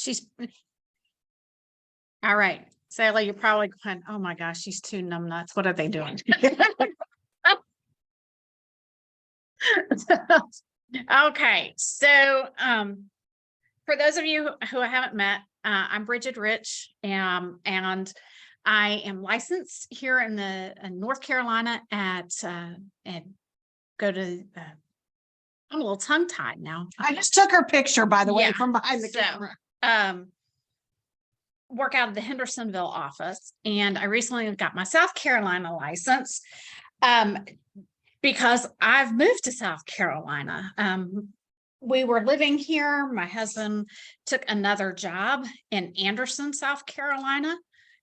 She's all right. Sally, you're probably going, oh my gosh, she's too numbnuts. What are they doing? Okay, so for those of you who I haven't met, I'm Brigid Rich, and I am licensed here in North Carolina at and go to. I'm a little tongue tied now. I just took her picture, by the way, Yeah, from behind the so, camera. Work out of the Hendersonville office, and I recently got my South Carolina license because I've moved to South Carolina. We were living here. My husband took another job in Anderson, South Carolina,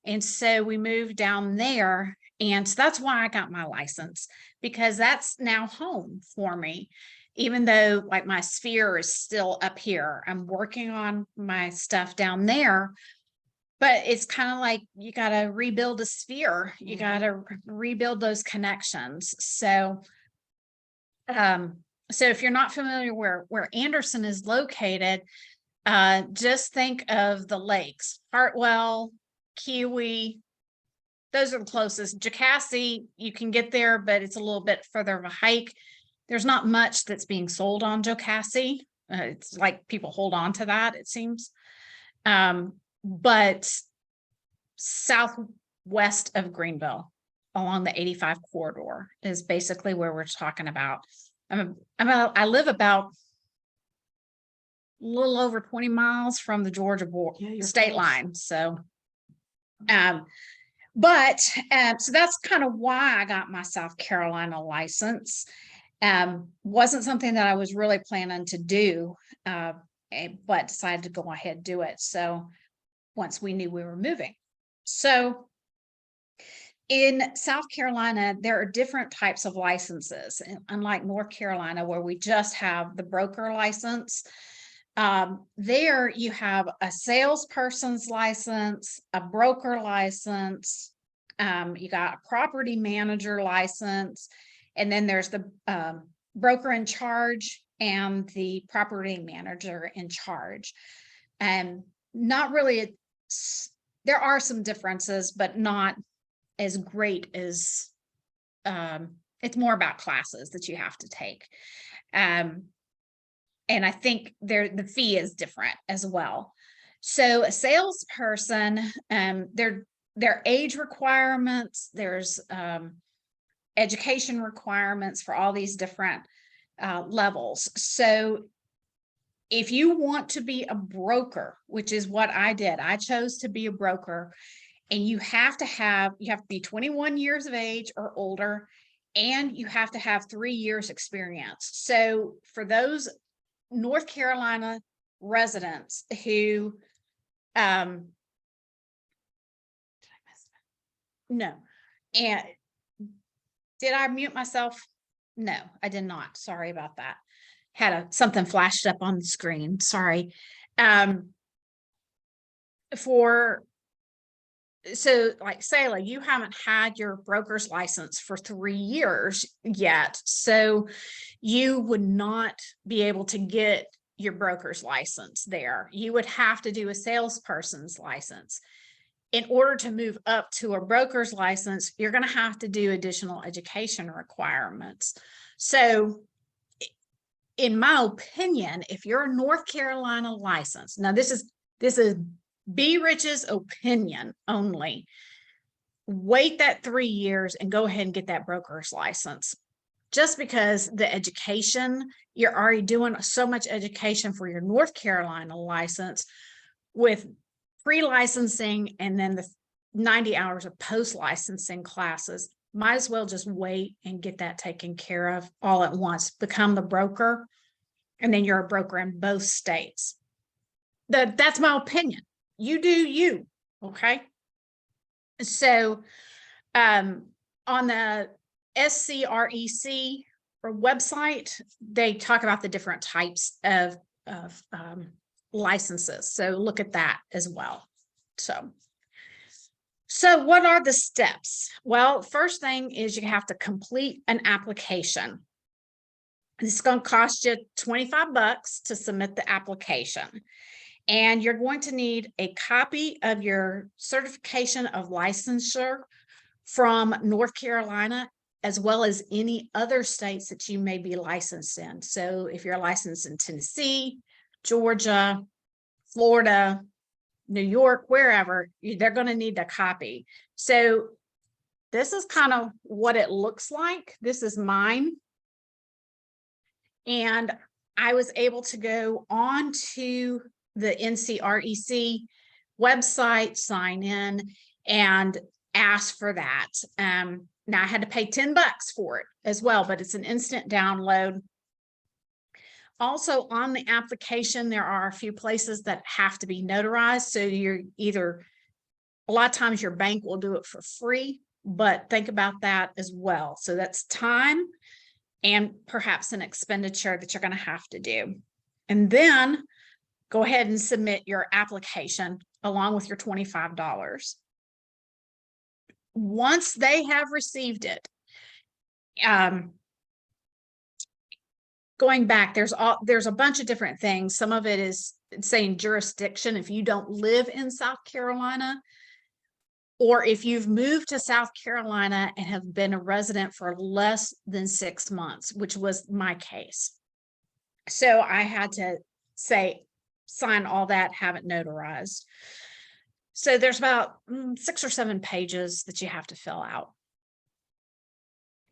and so we moved down there. And so that's why I got my license, because that's now home for me. Even though like my sphere is still up here, I'm working on my stuff down there. But it's kind of like you got to rebuild a sphere. You got to rebuild those connections. So, so if you're not familiar where Anderson is located, just think of the lakes, Hartwell, Kiwi. Those are the closest. Jocassee, you can get there, but it's a little bit further of a hike. There's not much that's being sold on Jocassee. It's like people hold on to that, it seems. But southwest of Greenville along the 85 corridor is basically where we're talking about. I live about a little over 20 miles from the Georgia state line. So, so that's kind of why I got my South Carolina license. Wasn't something that I was really planning to do, but decided to go ahead and do it. So once we knew we were moving. So in South Carolina, there are different types of licenses. And unlike North Carolina, where we just have the broker license, there you have a salesperson's license, a broker license, you got a property manager license, and then there's the broker in charge and the property manager in charge. And not really, there are some differences, but not as great as, it's more about classes that you have to take. And I think the fee is different as well. So a salesperson, their age requirements, there's education requirements for all these different levels. So if you want to be a broker, which is what I did, I chose to be a broker, and you have to be 21 years of age or older, and you have to have 3 years experience. So for those North Carolina residents who, no, and did I mute myself? No, I did not. Sorry about that. Had something flashed up on the screen. Sorry. So like Sayla, you haven't had your broker's license for 3 years yet. So you would not be able to get your broker's license there. You would have to do a salesperson's license. In order to move up to a broker's license, you're going to have to do additional education requirements. So in my opinion, if you're a North Carolina license, now this is B Rich's opinion only, wait that 3 years and go ahead and get that broker's license. Just because the education, you're already doing so much education for your North Carolina license with pre-licensing and then the 90 hours of post-licensing classes. Might as well just wait and get that taken care of all at once. Become the broker, and then you're a broker in both states. That's my opinion. You do you, okay? So on the SCREC or website, they talk about the different types of licenses. So look at that as well. So what are the steps? Well, first thing is you have to complete an application. This is going to cost you $25 to submit the application. And you're going to need a copy of your certification of licensure from North Carolina, as well as any other states that you may be licensed in. So if you're licensed in Tennessee, Georgia, Florida, New York, wherever, they're going to need a copy. So this is kind of what it looks like. This is mine. And I was able to go on to the NCREC website, sign in, and ask for that. Now I had to pay $10 for it as well, but it's an instant download. Also on the application, there are a few places that have to be notarized. So you're either, a lot of times your bank will do it for free, but think about that as well. So that's time and perhaps an expenditure that you're going to have to do. And then go ahead and submit your application along with your $25. Once they have received it, going back, there's a bunch of different things. Some of it is saying jurisdiction. If you don't live in South Carolina, or if you've moved to South Carolina and have been a resident for less than 6 months, which was my case. So I had to sign all that, have it notarized. So there's about 6 or 7 pages that you have to fill out.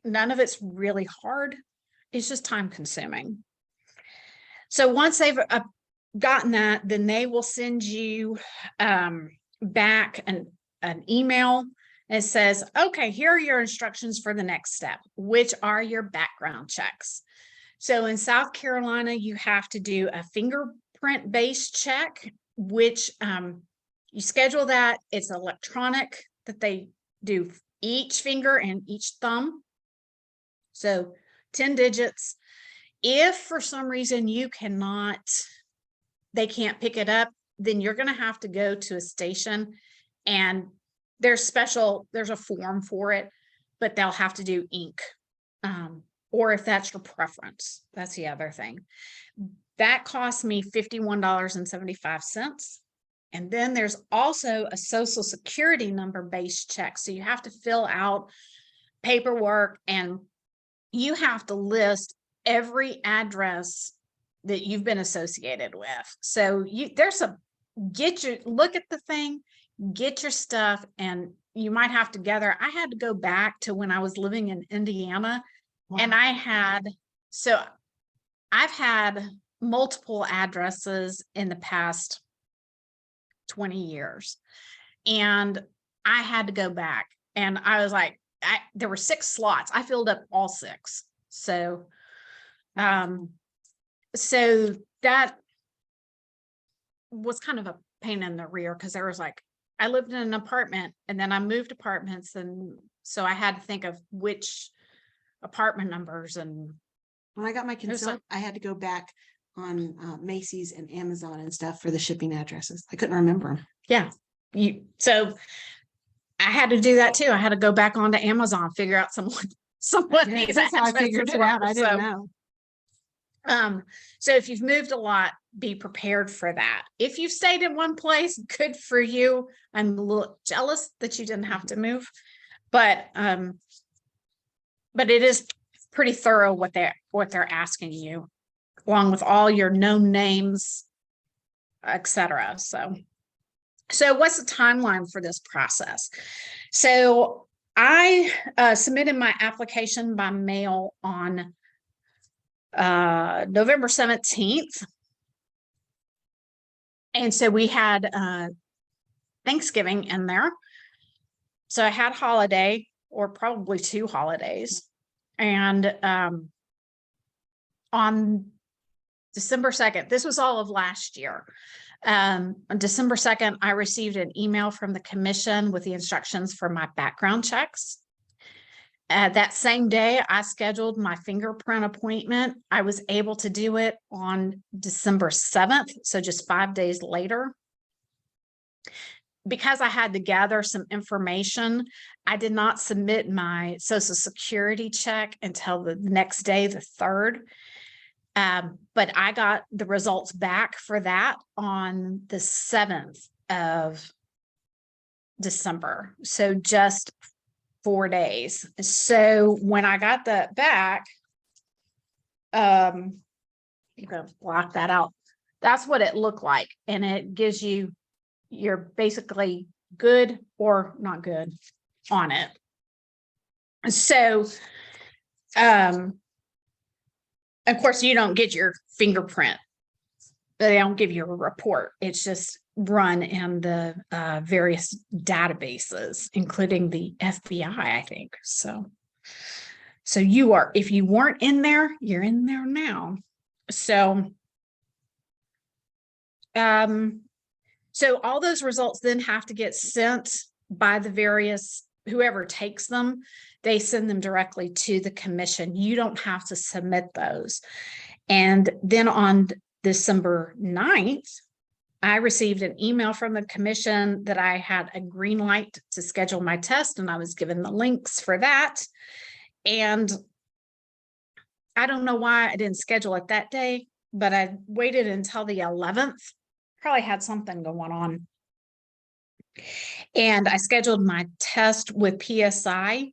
None of it's really hard. It's just time consuming. So once they've gotten that, then they will send you back an email. It says, okay, here are your instructions for the next step, which are your background checks. So in South Carolina, you have to do a fingerprint-based check, which you schedule that. It's electronic, that they do each finger and each thumb. So 10 digits. If for some reason they can't pick it up, then you're going to have to go to a station, and there's a form for it, but they'll have to do ink. Or if that's your preference, that's the other thing. That cost me $51.75. And then there's also a social security number based check. So you have to fill out paperwork, and you have to list every address that you've been associated with. So look at the thing, get your stuff, and you might have to gather. I had to go back to when I was living in Indiana. Wow. And I've had multiple addresses in the past 20 years. And I had to go back, and I was like, there were 6 slots. I filled up all 6. So that was kind of a pain in the rear, because there was I lived in an apartment, and then I moved apartments. And so I had to think of which apartment numbers. And when I got my consent, I had to go back on Macy's and Amazon and stuff for the shipping addresses. I couldn't remember them. Yeah. So I had to do that too. I had to go back onto Amazon, figure out someone. Yeah, that's how I figured it out. I didn't know. So if you've moved a lot, be prepared for that. If you've stayed in one place, good for you. I'm a little jealous that you didn't have to move, but it is pretty thorough what they're asking you, along with all your known names, etc. So what's the timeline for this process? So I submitted my application by mail on November 17th. And so we had Thanksgiving in there. So I had holiday, or probably 2 holidays. And on December 2nd, this was all of last year. On December 2nd, I received an email from the commission with the instructions for my background checks. That same day, I scheduled my fingerprint appointment. I was able to do it on December 7th, so just 5 days later. Because I had to gather some information, I did not submit my Social Security check until the next day, the 3rd. But I got the results back for that on the 7th of December. So just 4 days. So when I got that back, I'm gonna block that out. That's what it looked like. And it gives you, you're basically good or not good on it. So, of course, you don't get your fingerprint. They don't give you a report. It's just run in the various databases, including the FBI, I think. So you are, if you weren't in there, you're in there now. So, so all those results then have to get sent by the various, whoever takes them, they send them directly to the commission. You don't have to submit those. And then on December 9th, I received an email from the commission that I had a green light to schedule my test, and I was given the links for that. And I don't know why I didn't schedule it that day, but I waited until the 11th, probably had something going on. And I scheduled my test with PSI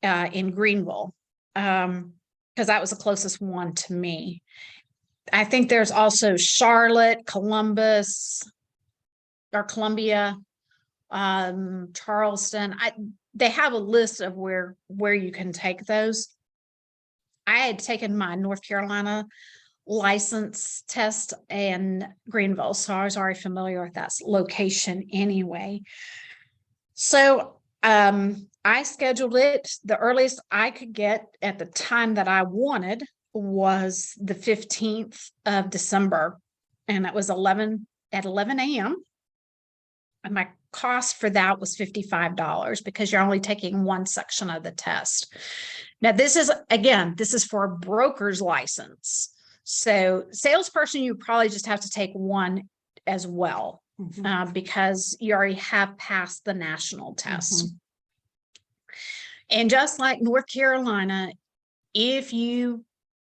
in Greenville, because that was the closest one to me. I think there's also Charlotte, Columbus, or Columbia, Charleston. They have a list of where you can take those. I had taken my North Carolina license test in Greenville, so I was already familiar with that location anyway. So I scheduled it. The earliest I could get at the time that I wanted was the 15th of December, and it was 11 a.m. And my cost for that was $55 because you're only taking one section of the test. Now, this is for a broker's license. So salesperson, you probably just have to take one as well, because you already have passed the national test. And just like North Carolina, if you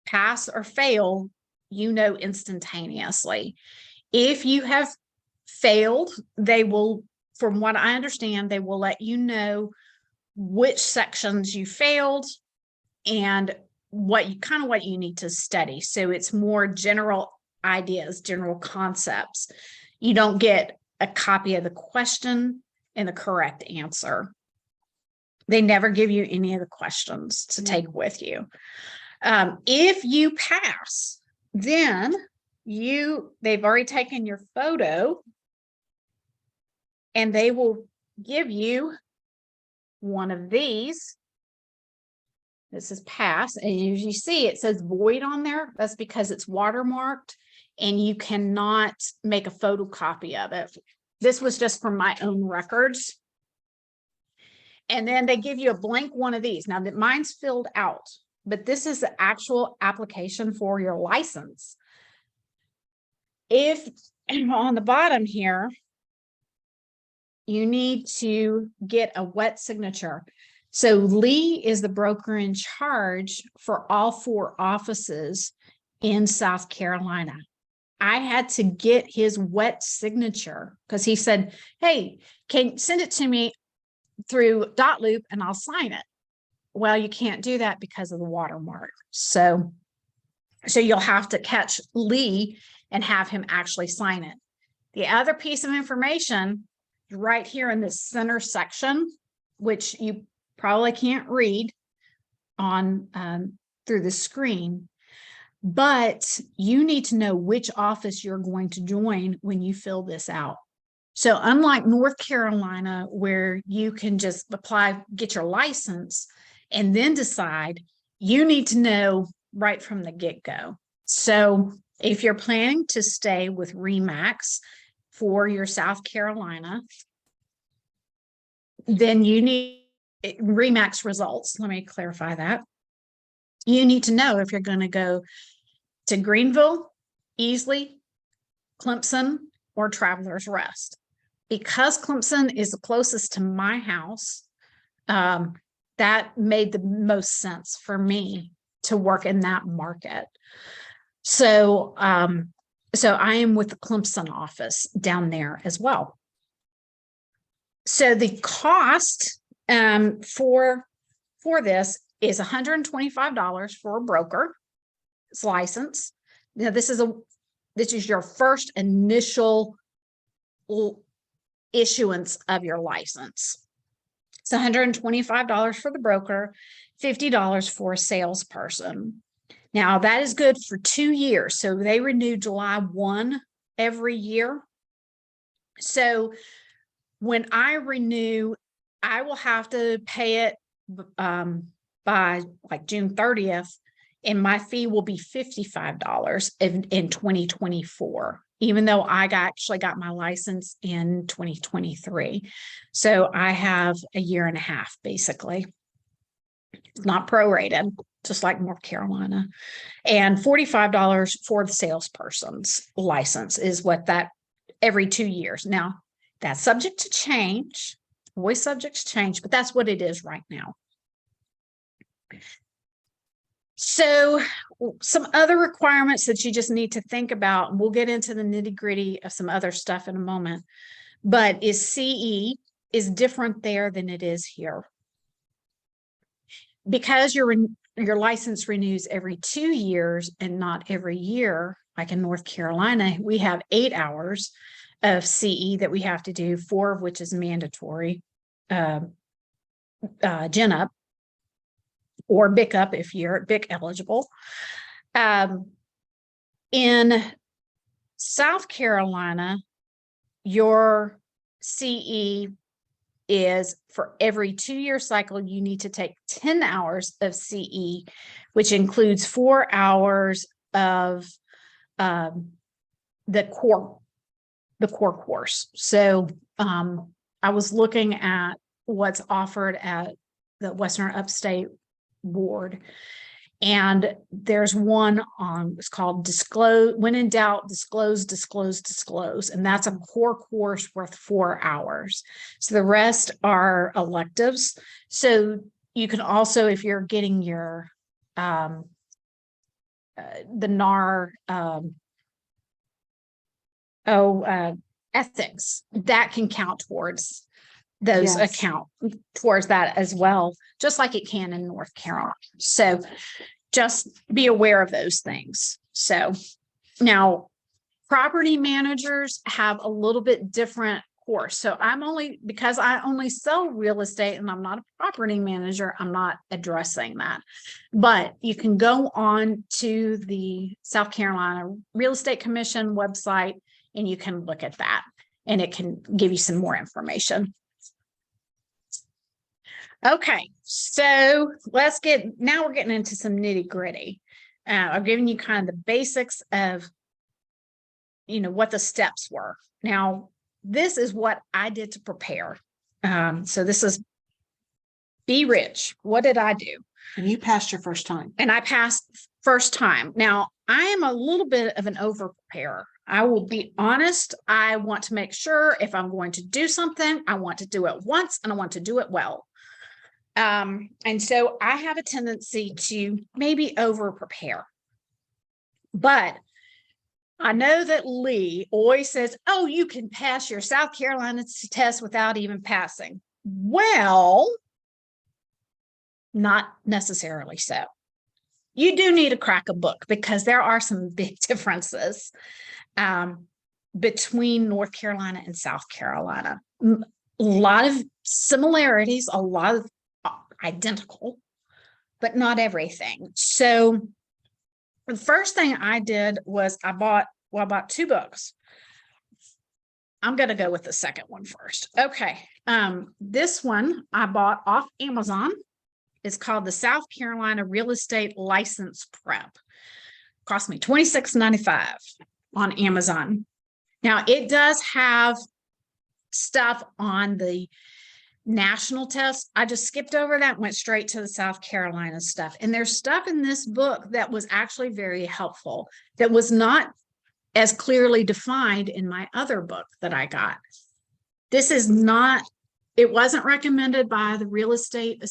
pass or fail, you know instantaneously. If you have failed, they will, from what I understand, they will let you know which sections you failed and what you need to study. So it's more general ideas, general concepts. You don't get a copy of the question and the correct answer. They never give you any of the questions to take with you. If you pass, then they've already taken your photo and they will give you one of these. This is pass, and as you see, it says void on there. That's because it's watermarked and you cannot make a photocopy of it. This was just from my own records. And then they give you a blank one of these. Now, mine's filled out, but this is the actual application for your license. If on the bottom here, you need to get a wet signature. So Lee is the broker in charge for all 4 offices in South Carolina. I had to get his wet signature because he said, hey, can send it to me through Dotloop and I'll sign it. Well, you can't do that because of the watermark. So you'll have to catch Lee and have him actually sign it. The other piece of information right here in this center section, which you probably can't read on through the screen, but you need to know which office you're going to join when you fill this out. So unlike North Carolina, where you can just apply, get your license, and then decide, you need to know right from the get-go. So if you're planning to stay with RE/MAX for your South Carolina, then you need RE/MAX results. Let me clarify that. You need to know if you're going to go to Greenville, Easley, Clemson, or Travelers Rest. Because Clemson is the closest to my house, that made the most sense for me to work in that market. So, so I am with the Clemson office down there as well. So the cost for this is $125 for a broker's license. Now this is your first initial issuance of your license. It's $125 for the broker, $50 for a salesperson. Now that is good for 2 years. So they renew July 1 every year. So when I renew, I will have to pay it by like June 30th, and my fee will be $55 in 2024, even though I actually got my license in 2023. So I have a year and a half, basically. It's not prorated, just like North Carolina. And $45 for the salesperson's license is what that every 2 years. Now, that's subject to change, always subject to change, but that's what it is right now. So some other requirements that you just need to think about, and we'll get into the nitty-gritty of some other stuff in a moment, but is CE is different there than it is here. Because your license renews every 2 years and not every year, like in North Carolina, we have 8 hours of CE that we have to do, 4 of which is mandatory, gen up or BIC up if you're BIC eligible. In South Carolina, your CE is for every 2-year cycle, you need to take 10 hours of CE, which includes 4 hours of the core course. So I was looking at what's offered at the Western Upstate Board, and there's one on, it's called Disclose, When in Doubt, Disclose, and that's a core course worth 4 hours. So the rest are electives. So you can also, if you're getting your the NAR ethics, that can count towards those account towards that as well, just like it can in North Carolina. So just be aware of those things. So now property managers have a little bit different course. So because I only sell real estate and I'm not a property manager, I'm not addressing that. But you can go on to the South Carolina Real Estate Commission website and you can look at that, and it can give you some more information. Okay, so now we're getting into some nitty gritty. I've given you kind of the basics of, what the steps were. Now, this is what I did to prepare. So this is Be Rich. What did I do? And you passed your first time. And I passed first time. Now, I am a little bit of an over preparer. I will be honest. I want to make sure if I'm going to do something, I want to do it once and I want to do it well. And so I have a tendency to maybe over prepare, but I know that Lee always says, oh, you can pass your South Carolina test without even passing. Well, not necessarily so. You do need to crack a book because there are some big differences between North Carolina and South Carolina. A lot of similarities, a lot of identical, but not everything. So the first thing I did was I bought 2 books. I'm going to go with the second one first. Okay. This one I bought off Amazon. It's called the South Carolina Real Estate License Prep. Cost me $26.95 on Amazon. Now it does have stuff on the national test. I just skipped over that, went straight to the South Carolina stuff. And there's stuff in this book that was actually very helpful, that was not as clearly defined in my other book that I got. This is not, it wasn't recommended by the real estate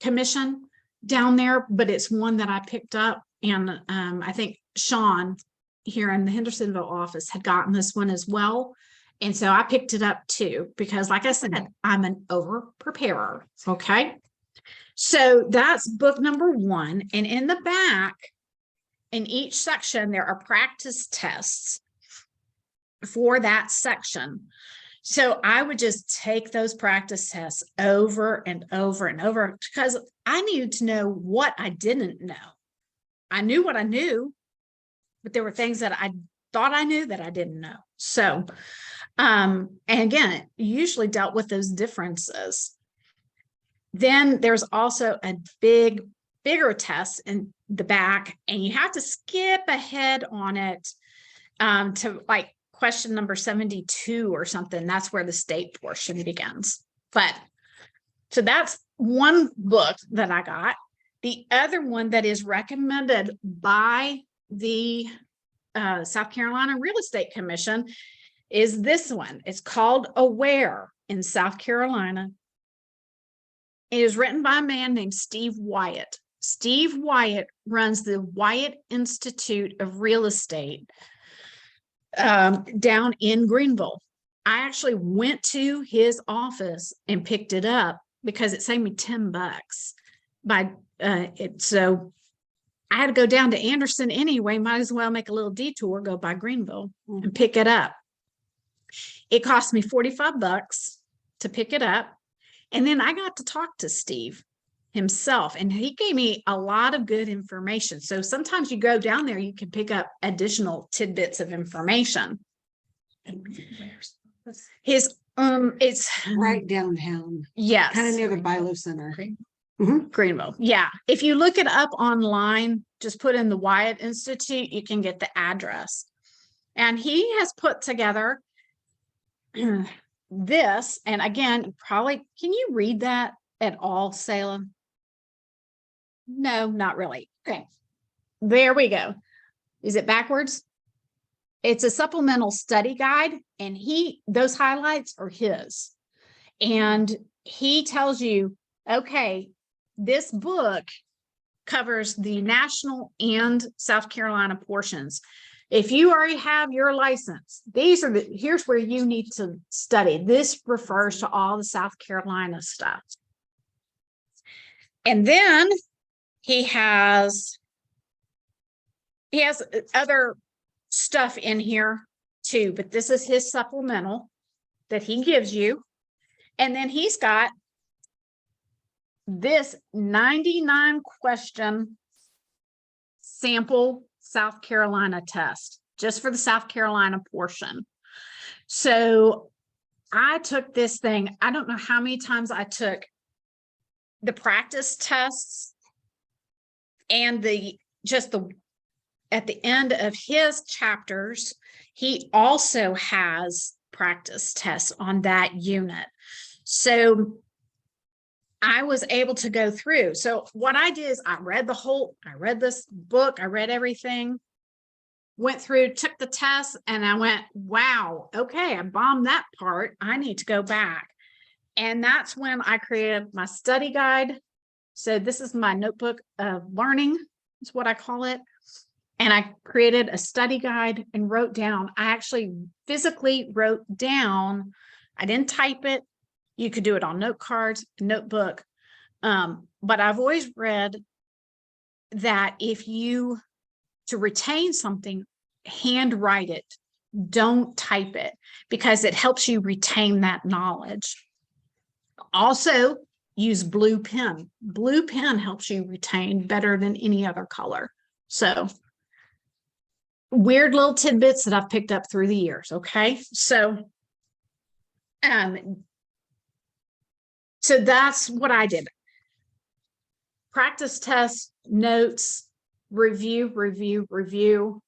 commission down there, but it's one that I picked up. And I think Sean here in the Hendersonville office had gotten this one as well. And so I picked it up too, because like I said, I'm an over preparer. Okay. So that's book number 1. And in the back, in each section, there are practice tests for that section. So I would just take those practice tests over and over and over, because I needed to know what I didn't know. I knew what I knew, but there were things that I thought I knew that I didn't know. So, and again, it usually dealt with those differences. Then there's also a bigger test in the back, and you have to skip ahead on it to like question number 72 or something. That's where the state portion begins. But so that's one book that I got. The other one that is recommended by the South Carolina Real Estate Commission is this one. It's called Aware in South Carolina. It is written by a man named Steve Wyatt. Steve Wyatt runs the Wyatt Institute of Real Estate down in Greenville. I actually went to his office and picked it up because it saved me $10 by it. So I had to go down to Anderson anyway. Might as well make a little detour, go by Greenville and pick it up. It cost me $45 to pick it up. And then I got to talk to Steve himself, and he gave me a lot of good information. So sometimes you go down there, you can pick up additional tidbits of information. His it's Right downtown. Yes. Kind of near the Bilo Center. Greenville. Yeah. If you look it up online, just put in the Wyatt Institute, you can get the address. And he has put together this, and again, probably, can you read that at all, Salem? No, not really. Okay. There we go. Is it backwards? It's a supplemental study guide, and those highlights are his. And he tells you, okay, this book covers the national and South Carolina portions. If you already have your license, here's where you need to study. This refers to all the South Carolina stuff. And then he has other stuff in here too, but this is his supplemental that he gives you. And then he's got this 99 question sample South Carolina test, just for the South Carolina portion. So I took this thing, I don't know how many times I took the practice tests, and at the end of his chapters, he also has practice tests on that unit. So I was able to go through. So what I did is I read this book, I read everything, went through, took the test, and I went, wow, okay, I bombed that part. I need to go back. And that's when I created my study guide. So this is my notebook of learning, is what I call it. And I created a study guide and wrote down, I actually physically wrote down, I didn't type it. You could do it on note cards, notebook. But I've always read that to retain something, handwrite it, don't type it, because it helps you retain that knowledge. Also, use blue pen. Blue pen helps you retain better than any other color. So weird little tidbits that I've picked up through the years. Okay. So that's what I did. Practice tests, notes, review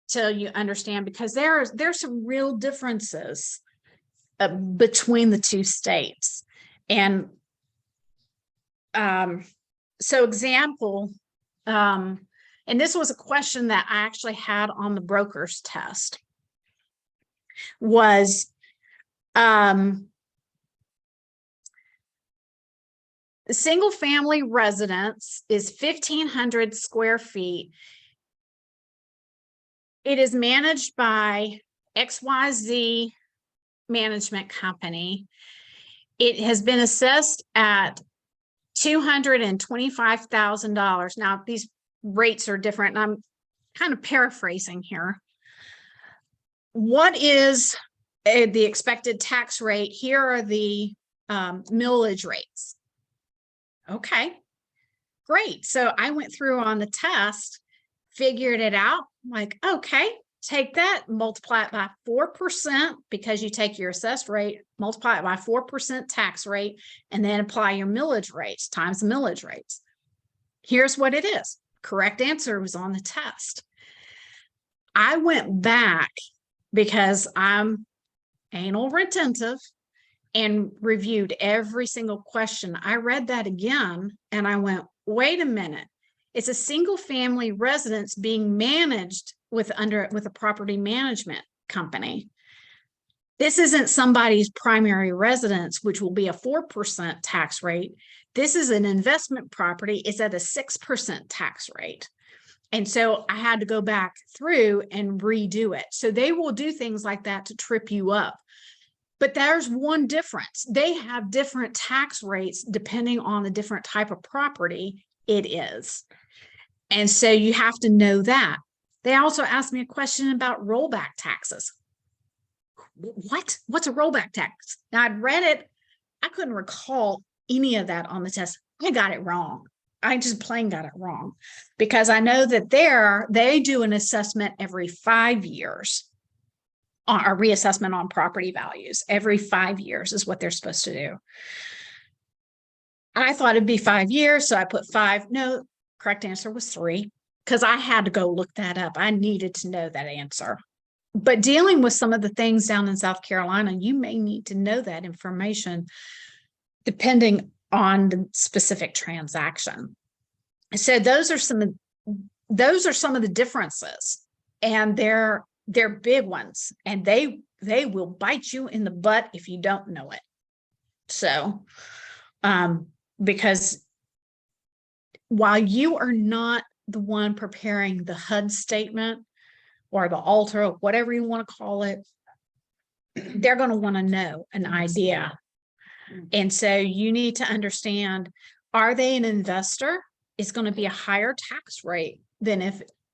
till you understand, because there's some real differences between the two states. And so example, and this was a question that I actually had on the broker's test, was the single family residence is 1,500 square feet. It is managed by XYZ Management Company. It has been assessed at $225,000. Now, these rates are different, and I'm kind of paraphrasing here. What is the expected tax rate? Here are the millage rates. Okay, great. So I went through on the test, figured it out, like, okay, take that, multiply it by 4%, because you take your assessed rate, multiply it by 4% tax rate, and then apply your millage rates times the millage rates. Here's what it is. Correct answer was on the test. I went back because I'm anal retentive and reviewed every single question. I read that again and I went, wait a minute. It's a single family residence being managed with a property management company. This isn't somebody's primary residence, which will be a 4% tax rate. This is an investment property. It's at a 6% tax rate. And so I had to go back through and redo it. So they will do things like that to trip you up. But there's one difference. They have different tax rates depending on the different type of property it is. And so you have to know that. They also asked me a question about rollback taxes. What's a rollback tax? Now, I'd read it. I couldn't recall any of that on the test. I got it wrong. I just plain got it wrong, because I know that they do an assessment every 5 years, a reassessment on property values. Every 5 years is what they're supposed to do. I thought it'd be 5 years, so I put 5. No, correct answer was 3, because I had to go look that up. I needed to know that answer. But dealing with some of the things down in South Carolina, you may need to know that information depending on the specific transaction. So those are some of the differences, and they're big ones, and they will bite you in the butt if you don't know it. So because while you are not the one preparing the HUD statement or the alter, or whatever you want to call it, they're going to want to know an idea. And so you need to understand, are they an investor? It's going to be a higher tax rate than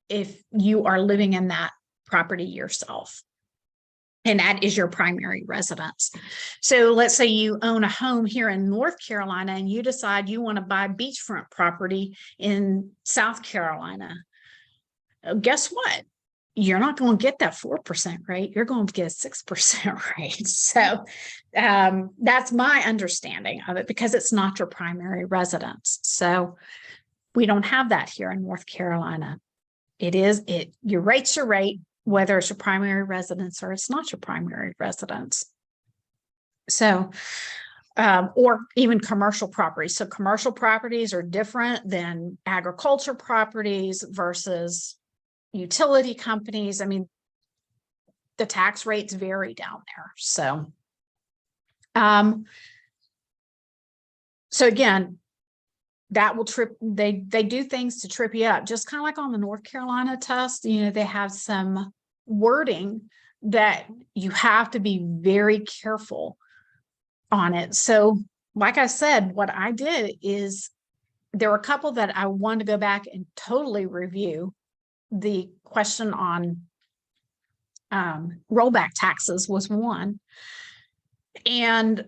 if you are living in that property yourself, and that is your primary residence. So let's say you own a home here in North Carolina and you decide you want to buy beachfront property in South Carolina. Guess what? You're not going to get that 4% rate. You're going to get a 6% rate. So that's my understanding of it, because it's not your primary residence. So we don't have that here in North Carolina. Your rate's your rate, whether it's your primary residence or it's not your primary residence. So, or even commercial properties. So commercial properties are different than agriculture properties versus utility companies. I mean, the tax rates vary down there. So, so again, that will trip. They do things to trip you up, just kind of like on the North Carolina test. They have some wording that you have to be very careful on it. So, like I said, what I did is there were a couple that I wanted to go back and totally review. The question on rollback taxes was one. And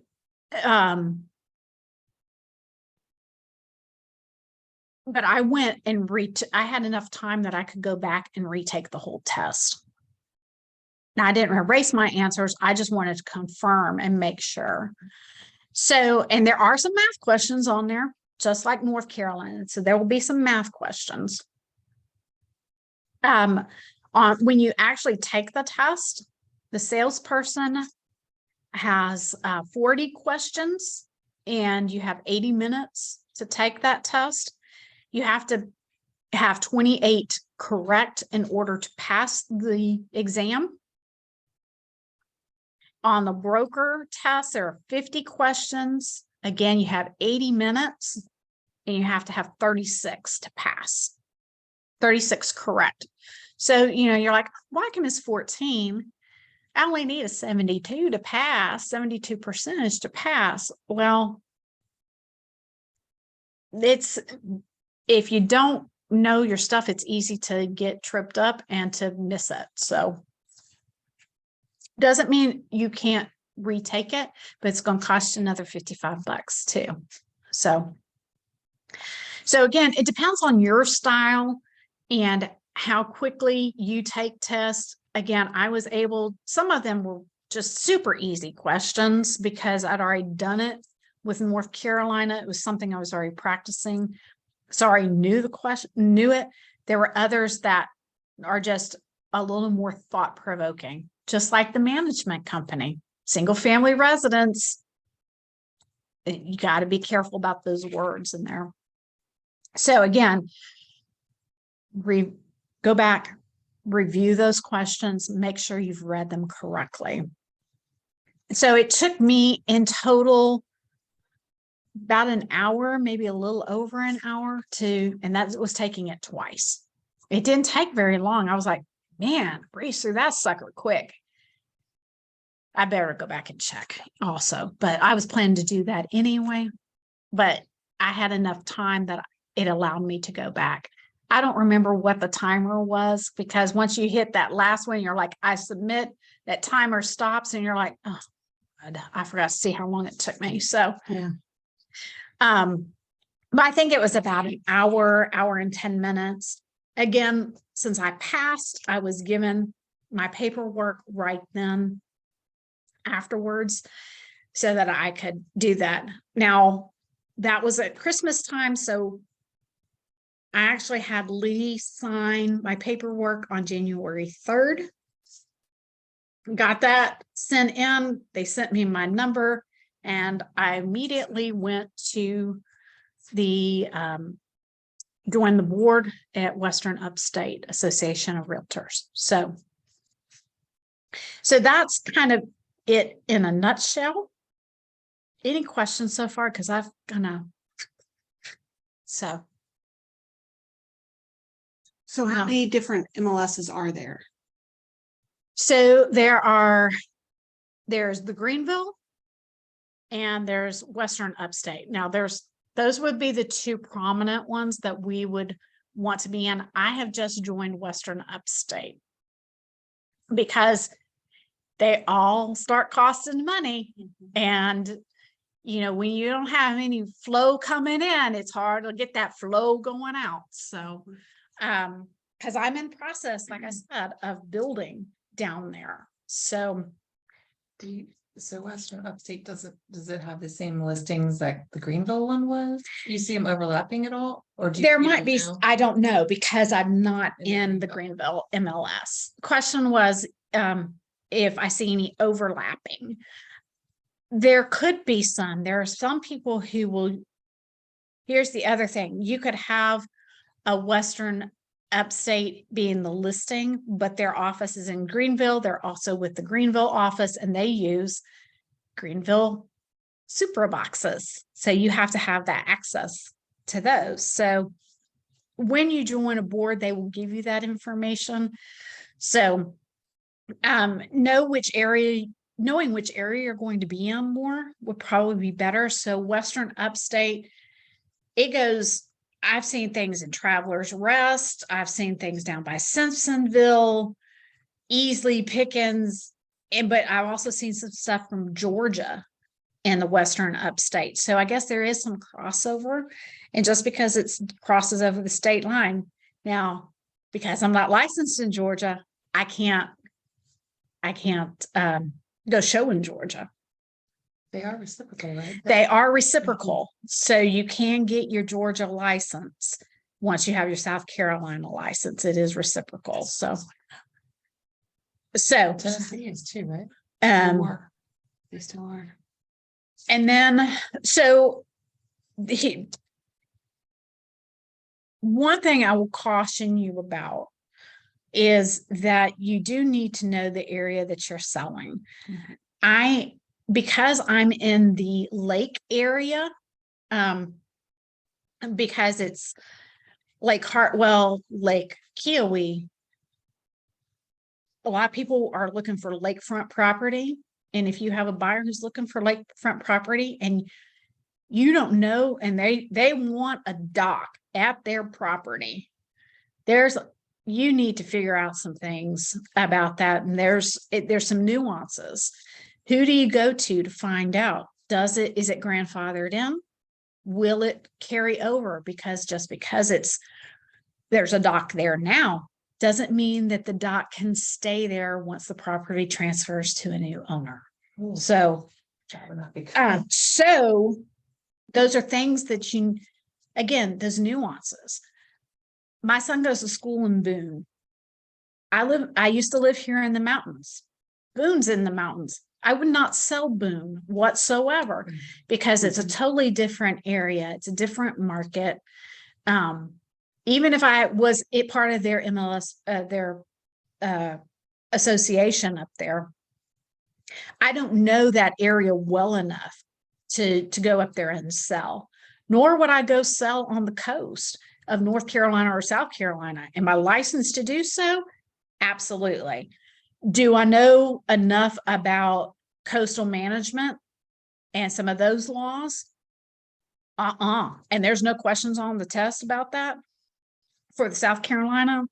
but I went and I had enough time that I could go back and retake the whole test. Now, I didn't erase my answers. I just wanted to confirm and make sure. So, and there are some math questions on there, just like North Carolina. So there will be some math questions. When you actually take the test, the salesperson has 40 questions, and you have 80 minutes to take that test. You have to have 28 correct in order to pass the exam. On the broker test, there are 50 questions. Again, you have 80 minutes, and you have to have 36 to pass. 36 correct. So, you're like, Wacom is 14. I only need a 72 to pass, 72% to pass. Well, if you don't know your stuff, it's easy to get tripped up and to miss it. So doesn't mean you can't retake it, but it's going to cost you another $55 too. So again, it depends on your style and how quickly you take tests. Again, some of them were just super easy questions because I'd already done it with North Carolina. It was something I was already practicing. So I knew the question, knew it. There were others that are just a little more thought-provoking, just like the management company, single family residence. You got to be careful about those words in there. So again, go back, review those questions, make sure you've read them correctly. So it took me in total about an hour, maybe a little over an hour and that was taking it twice. It didn't take very long. I was like, man, breeze through that sucker quick. I better go back and check also, but I was planning to do that anyway, but I had enough time that it allowed me to go back. I don't remember what the timer was because once you hit that last one, you're like, I submit, that timer stops and you're like, oh, God, I forgot to see how long it took me. So, yeah. But I think it was about an hour and 10 minutes. Again, since I passed, I was given my paperwork right then afterwards so that I could do that. Now, that was at Christmas time, so I actually had Lee sign my paperwork on January 3rd. Got that sent in. They sent me my number, and I immediately went to join the board at Western Upstate Association of Realtors. So that's kind of it in a nutshell. Any questions so far? Because I've So how many different MLSs are there? So there's the Greenville and there's Western Upstate. Now those would be the two prominent ones that we would want to be in. I have just joined Western Upstate because they all start costing money. Mm-hmm. And, when you don't have any flow coming in, it's hard to get that flow going out. So, because I'm in process, like I said, of building down there. So Western Upstate does it have the same listings that the Greenville one was? Do you see them overlapping at all? Or there might be, I don't know, because I'm not in the Greenville MLS. Question was if I see any overlapping. There could be some. There are some people who will. Here's the other thing. You could have a Western Upstate being the listing, but their office is in Greenville. They're also with the Greenville office and they use Greenville Supra boxes. So you have to have that access to those. So when you join a board, they will give you that information. So knowing which area you're going to be in more would probably be better. So Western Upstate, I've seen things in Travelers Rest. I've seen things down by Simpsonville, Easley, Pickens, but I've also seen some stuff from Georgia and the Western Upstate. So I guess there is some crossover, and just because it crosses over the state line now, because I'm not licensed in Georgia, I can't go show in Georgia. They are reciprocal, right? They are reciprocal. So you can get your Georgia license once you have your South Carolina license. It is reciprocal. So Tennessee is too, right? They still are. And then one thing I will caution you about is that you do need to know the area that you're selling. Mm-hmm. Because I'm in the lake area, because it's Lake Hartwell, Lake Kiowee, a lot of people are looking for lakefront property. And if you have a buyer who's looking for lakefront property and you don't know, and they want a dock at their property, you need to figure out some things about that. And there's some nuances. Who do you go to find out? Is it grandfathered in? Will it carry over? Because just because there's a dock there now, doesn't mean that the dock can stay there once the property transfers to a new owner. Ooh, So, that would not be cool. so those are things that again, those nuances. My son goes to school in Boone. I used to live here in the mountains. Boone's in the mountains. I would not sell Boone whatsoever because it's a totally different area. It's a different market. Even if I was part of their MLS, their association up there, I don't know that area well enough to go up there and sell, nor would I go sell on the coast of North Carolina or South Carolina. Am I licensed to do so? Absolutely. Do I know enough about coastal management and some of those laws? And there's no questions on the test about that for the South Carolina.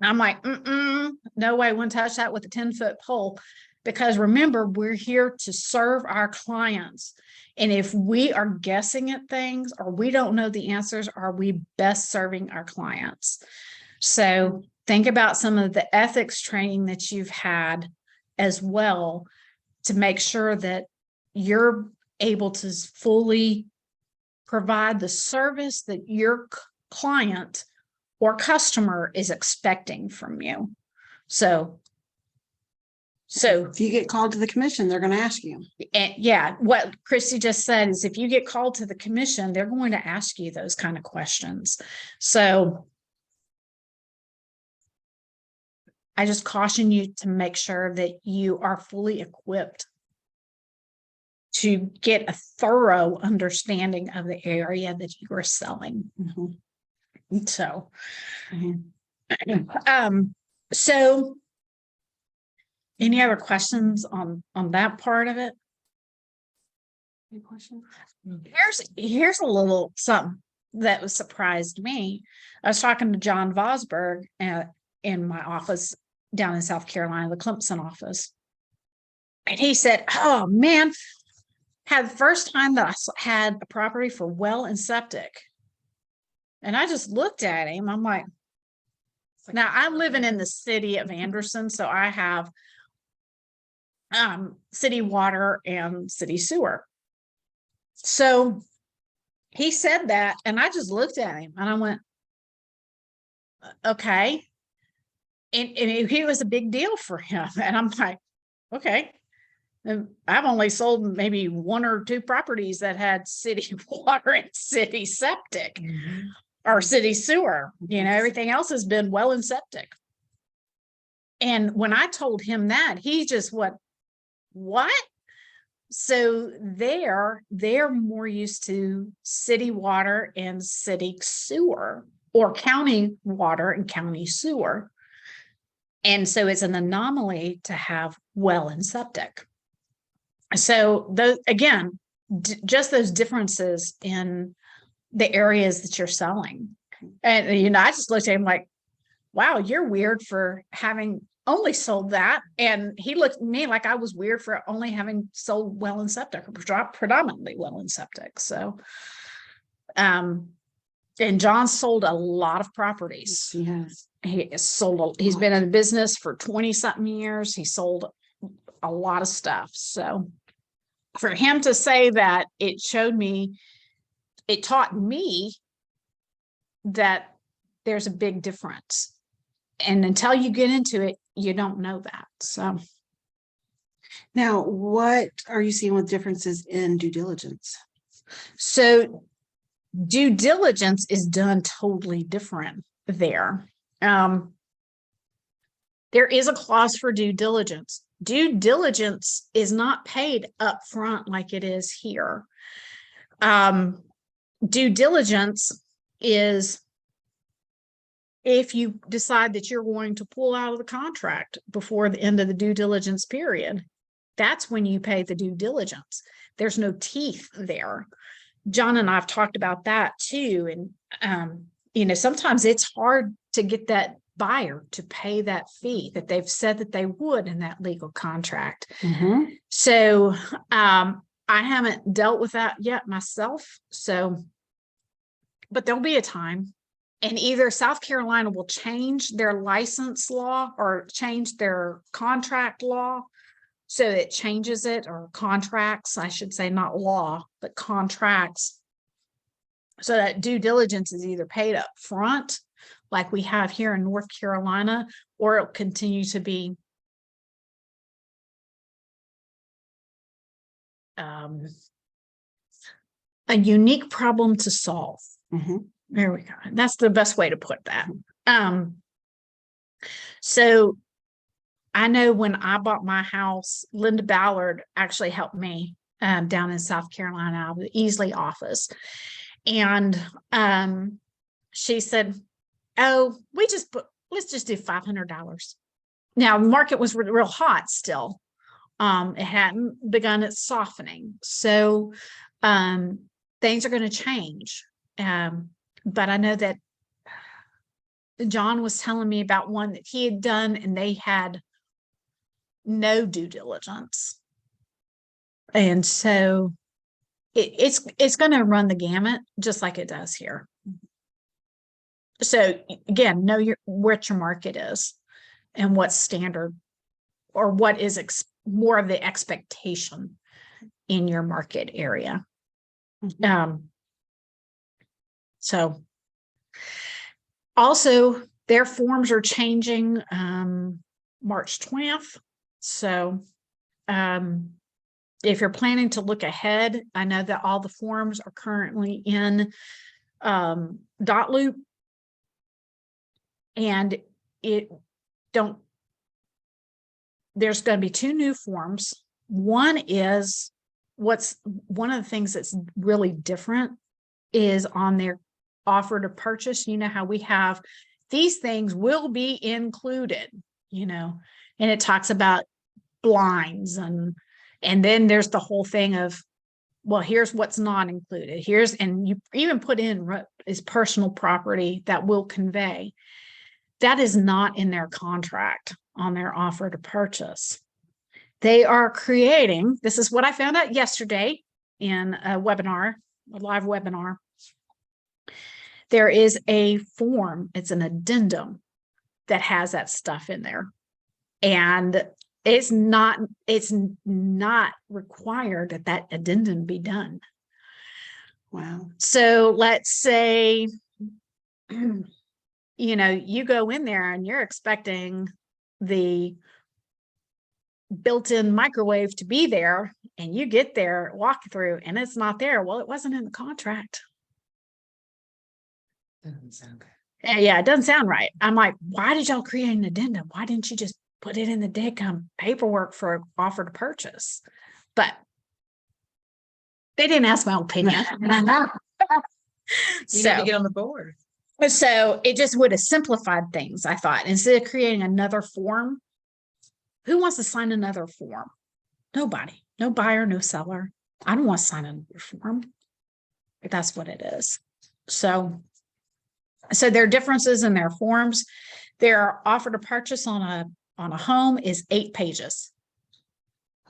I'm like, no way, I wouldn't touch that with a 10-foot pole. Because remember, we're here to serve our clients. And if we are guessing at things or we don't know the answers, are we best serving our clients? So think about some of the ethics training that you've had as well to make sure that you're able to fully provide the service that your client or customer is expecting from you. So if you get called to the commission, they're going to ask you. And yeah, what Christy just said is if you get called to the commission, they're going to ask you those kind of questions. So I just caution you to make sure that you are fully equipped to get a thorough understanding of the area that you are selling. Mm-hmm. So, Mm-hmm. So any other questions on that part of it? Any questions? Here's a little something that was surprised me. I was talking to John Vosberg in my office down in South Carolina, the Clemson office. And he said, oh man, had the first time that I had a property for well and septic. And I just looked at him. I'm like, now I'm living in the city of Anderson, so I have city water and city sewer. So he said that, and I just looked at him and I went, okay. And it was a big deal for him. And I'm like, okay. And I've only sold maybe 1 or 2 properties that had city water and city septic or city sewer. You know, everything else has been well and septic. And when I told him that, he just went, what? So they're more used to city water and city sewer, or county water and county sewer. And so it's an anomaly to have well and septic. So those, again, just those differences in the areas that you're selling. And, you know, I just looked at him like, wow, you're weird for having only sold that. And he looked at me like I was weird for only having sold well and septic, or predominantly well and septic. So, and John sold a lot of properties. He has. He's been in the business for 20 something years. He sold a lot of stuff. So for him to say that, it taught me that there's a big difference. And until you get into it, you don't know that. So now, what are you seeing with differences in due diligence? So due diligence is done totally different there. There is a clause for due diligence. Due diligence is not paid up front like it is here. Due diligence is if you decide that you're going to pull out of the contract before the end of the due diligence period, that's when you pay the due diligence. There's no teeth there. John and I have talked about that too. And, sometimes it's hard to get that buyer to pay that fee that they've said that they would in that legal contract. Mhm. So, I haven't dealt with that yet myself. So, but there'll be a time, and either South Carolina will change their license law or change their contract law. So it changes it, or contracts, I should say, not law, but contracts. So that due diligence is either paid up front, like we have here in North Carolina, or it'll continue to be a unique problem to solve. Mhm. There we go. That's the best way to put that. So I know when I bought my house, Linda Ballard actually helped me down in South Carolina out of the Easley office. And she said, oh, let's just do $500. Now, the market was real hot still. It hadn't begun its softening. So things are going to change. But I know that John was telling me about one that he had done, and they had no due diligence. And so it's going to run the gamut just like it does here. So again, know what your market is and what's standard, or what is more of the expectation in your market area. So also their forms are changing March 20th. So if you're planning to look ahead, I know that all the forms are currently in dot loop, and there's going to be 2 new forms. One is one of the things that's really different is on their offer to purchase. You know how we have these things will be included, and it talks about blinds, and then there's the whole thing of, well, here's what's not included. And you even put in is personal property that will convey. That is not in their contract on their offer to purchase. They are creating, this is what I found out yesterday in a live webinar. There is a form, it's an addendum that has that stuff in there. And it's not required that addendum be done. Wow. So let's say, you go in there and you're expecting the built-in microwave to be there, and you get there, walk through, and it's not there. Well, it wasn't in the contract. Doesn't sound good. Yeah, it doesn't sound right. I'm like, why did y'all create an addendum? Why didn't you just put it in the DECOM paperwork for an offer to purchase? But they didn't ask my opinion. You need to get on the board. So it just would have simplified things, I thought, instead of creating another form. Who wants to sign another form? Nobody. No buyer, no seller. I don't want to sign another form. But that's what it is. So there are differences in their forms. Their offer to purchase on a home is 8 pages.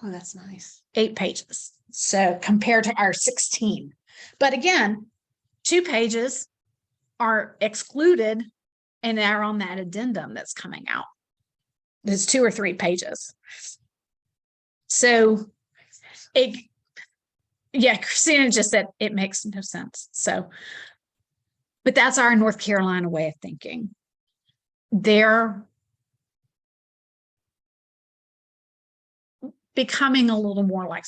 Oh, that's nice. 8 pages. So compared to our 16. But again, 2 pages are excluded, and they're on that addendum that's coming out. It's 2 or 3 pages. So Christina just said it makes no sense. So, but that's our North Carolina way of thinking. They're becoming a little more like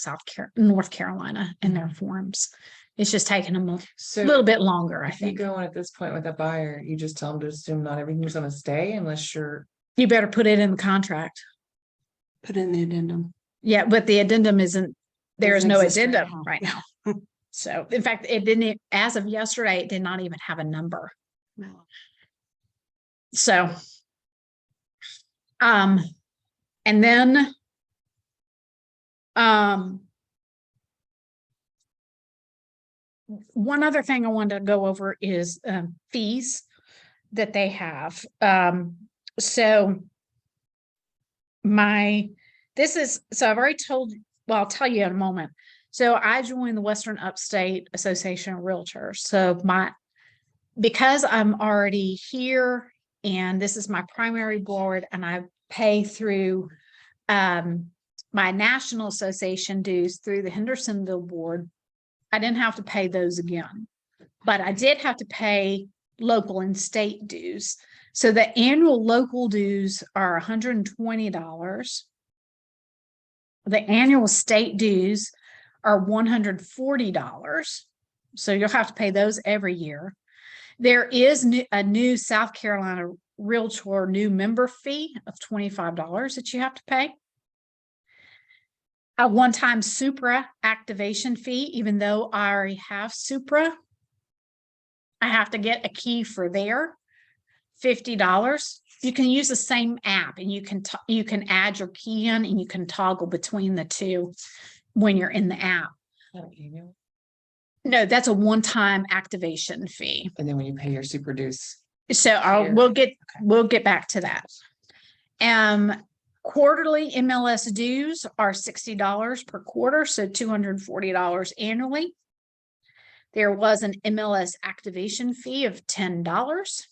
North Carolina in their forms. It's just taking them a little bit longer, I think. If you go in at this point with a buyer, you just tell them to assume not everything's going to stay unless you're. You better put it in the contract. Put in the addendum. Yeah, but the addendum isn't, there is no Doesn't exist addendum right now. So in fact, it didn't, as of yesterday, it did not even have a number. No. So, and then, one other thing I wanted to go over is, fees that they have. So I've already told, well, I'll tell you in a moment. So I joined the Western Upstate Association of Realtors. So because I'm already here and this is my primary board and I pay through, my national association dues through the Hendersonville board, I didn't have to pay those again, but I did have to pay local and state dues. So the annual local dues are $120. The annual state dues are $140. So you'll have to pay those every year. There is a new South Carolina Realtor new member fee of $25 that you have to pay. A one-time Supra activation fee, even though I already have Supra, I have to get a key for there, $50. You can use the same app and you can add your key in and you can toggle between the two when you're in the app. No, that's a one-time activation fee. And then when you pay your super dues. So we'll get back to that. Quarterly MLS dues are $60 per quarter, so $240 annually. There was an MLS activation fee of $10.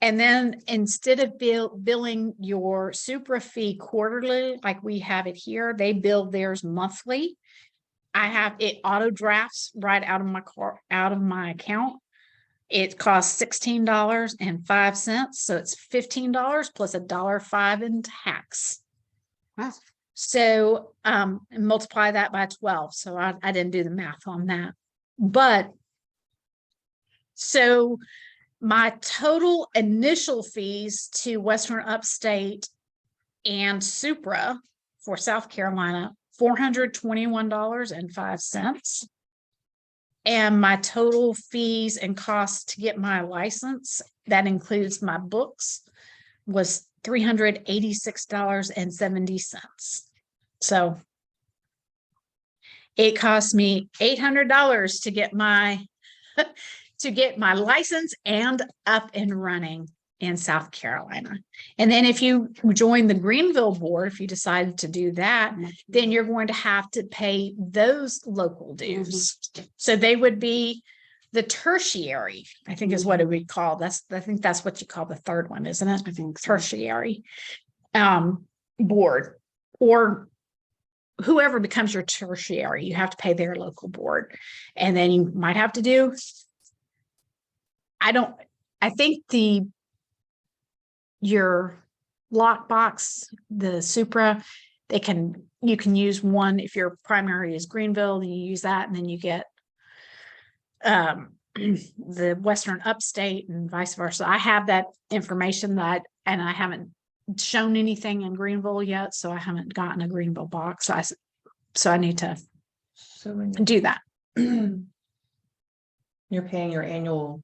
And then instead of billing your Supra fee quarterly, like we have it here, they bill theirs monthly. I have it auto drafts right out of my account. It costs $16.05. So it's $15 plus $1.05 in tax. Wow. So multiply that by 12. So I didn't do the math on that. But so my total initial fees to Western Upstate and Supra for South Carolina, $421.05. And my total fees and costs to get my license, that includes my books, was $386.70. So it cost me $800 to get my license and up and running in South Carolina. And then if you join the Greenville board, if you decided to do that, then you're going to have to pay those local dues. So they would be the tertiary, I think is what it would be called. I think that's what you call the third one, isn't it? I think so. Tertiary board, or whoever becomes your tertiary, you have to pay their local board. And then you might have to do, I think your lockbox, the Supra, you can use one. If your primary is Greenville, then you use that, and then you get the Western Upstate and vice versa. I have that information and I haven't shown anything in Greenville yet, so I haven't gotten a Greenville box. So I need to do that. You're paying your annual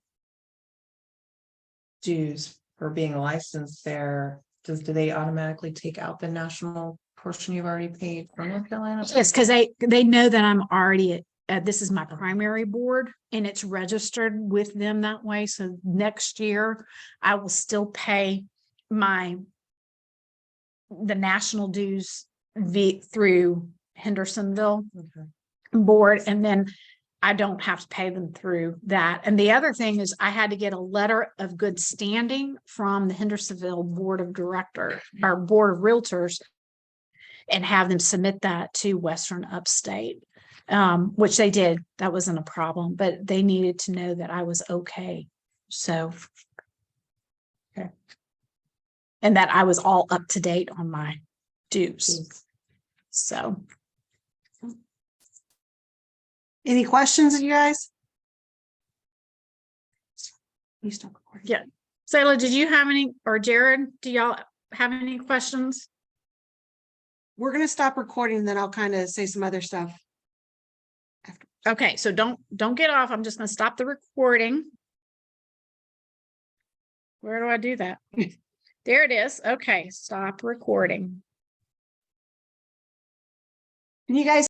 dues for being licensed there. Do they automatically take out the national portion you've already paid for North Carolina? Yes, because they know that I'm already this is my primary board and it's registered with them that way. So next year I will still pay the national dues through Hendersonville board, and then I don't have to pay them through that. And the other thing is I had to get a letter of good standing from the Hendersonville board of directors or board of realtors and have them submit that to Western Upstate, which they did. That wasn't a problem, but they needed to know that I was okay. So, okay. And that I was all up to date on my dues. So. Any questions, you guys? You stop recording. Yeah. Sayla, did you have any, or Jared, do y'all have any questions? We're going to stop recording, and then I'll kind of say some other stuff. Okay, so don't get off. I'm just going to stop the recording. Where do I do that? There it is. Okay, stop recording. Can you guys